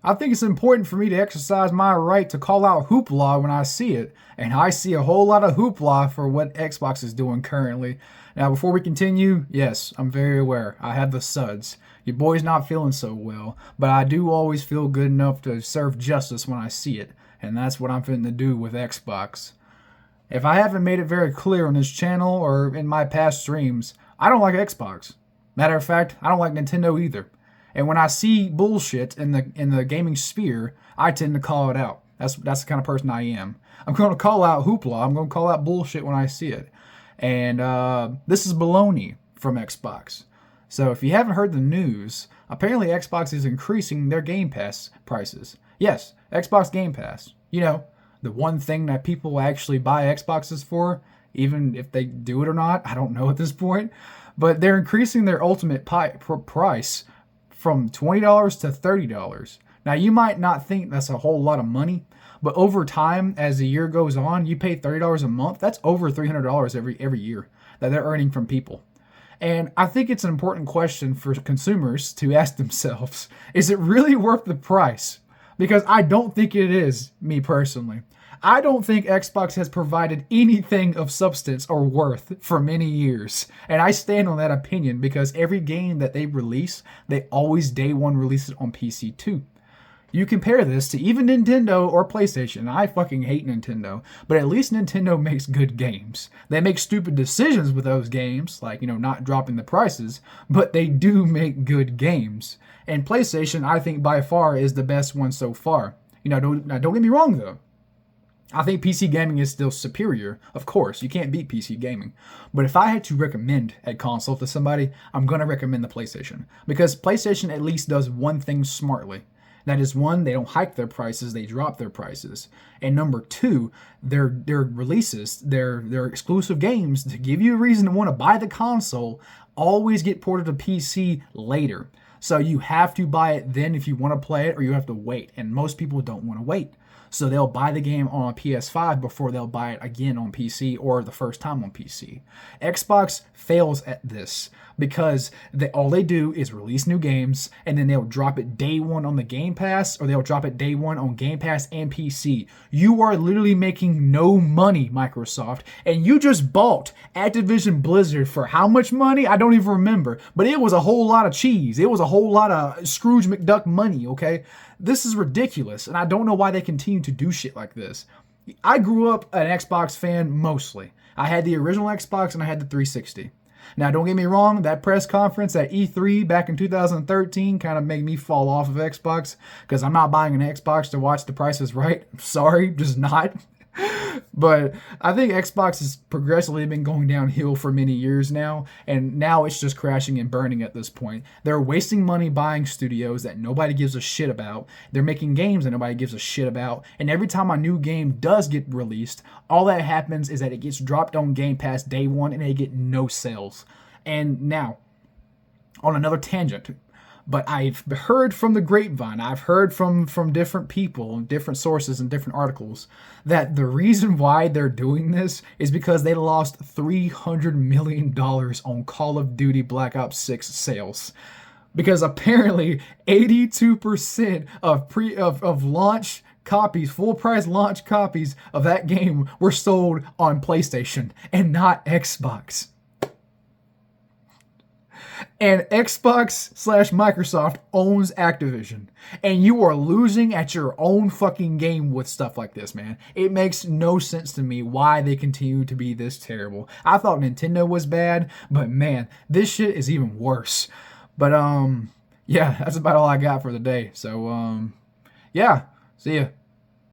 I think it's important for me to exercise my right to call out hoopla when I see it, and I see a whole lot of hoopla for what Xbox is doing currently. Now, before we continue, yes, I'm very aware. I have the suds. Your boy's not feeling so well, but I do always feel good enough to serve justice when I see it, and that's what I'm fitting to do with Xbox. If I haven't made it very clear on this channel or in my past streams, I don't like Xbox. Matter of fact, I don't like Nintendo either. And when I see bullshit in the gaming sphere, I tend to call it out. That's the kind of person I am. I'm going to call out hoopla. I'm going to call out bullshit when I see it. And this is baloney from Xbox. So if you haven't heard the news, apparently Xbox is increasing their Game Pass prices. Yes, Xbox Game Pass. You know, the one thing that people actually buy Xboxes for, even if they do it or not, I don't know at this point. But they're increasing their ultimate price from $20 to $30. Now, you might not think that's a whole lot of money, but over time, as the year goes on, you pay $30 a month. That's over $300 every year that they're earning from people. And I think it's an important question for consumers to ask themselves, is it really worth the price? Because I don't think it is, me personally. I don't think Xbox has provided anything of substance or worth for many years. And I stand on that opinion because every game that they release, they always day one release it on PC too. You compare this to even Nintendo or PlayStation. I fucking hate Nintendo, but at least Nintendo makes good games. They make stupid decisions with those games, like, not dropping the prices, but they do make good games. And PlayStation, I think by far is the best one so far. Don't get me wrong though. I think PC gaming is still superior. Of course, you can't beat PC gaming. But if I had to recommend a console to somebody, I'm going to recommend the PlayStation. Because PlayStation at least does one thing smartly. That is, one, they don't hike their prices, they drop their prices. And number two, their releases, their exclusive games, to give you a reason to want to buy the console, always get ported to PC later. So you have to buy it then if you want to play it, or you have to wait. And most people don't want to wait. So they'll buy the game on a PS5 before they'll buy it again on PC or the first time on PC. Xbox fails at this because all they do is release new games and then they'll drop it day one on the Game Pass, or they'll drop it day one on Game Pass and PC. You are literally making no money, Microsoft, and you just bought Activision Blizzard for how much money? I don't even remember, but it was a whole lot of cheese. It was a whole lot of Scrooge McDuck money, okay? This is ridiculous, and I don't know why they continue to do shit like this. I grew up an Xbox fan mostly. I had the original Xbox and I had the 360. Now, don't get me wrong, that press conference at E3 back in 2013 kind of made me fall off of Xbox because I'm not buying an Xbox to watch The Price is Right. I'm sorry, just not. But I think Xbox has progressively been going downhill for many years now, and now it's just crashing and burning at this point. They're wasting money buying studios that nobody gives a shit about. They're making games that nobody gives a shit about, and every time a new game does get released, all that happens is that it gets dropped on Game Pass day one and they get no sales. And now, on another tangent, but I've heard from the grapevine, I've heard from different people, different sources and different articles, that the reason why they're doing this is because they lost $300 million on Call of Duty Black Ops 6 sales. Because apparently 82% of launch copies, full price launch copies of that game were sold on PlayStation and not Xbox. And Xbox/Microsoft owns Activision. And you are losing at your own fucking game with stuff like this, man. It makes no sense to me why they continue to be this terrible. I thought Nintendo was bad, but man, this shit is even worse. But yeah, that's about all I got for the day. So yeah, see ya.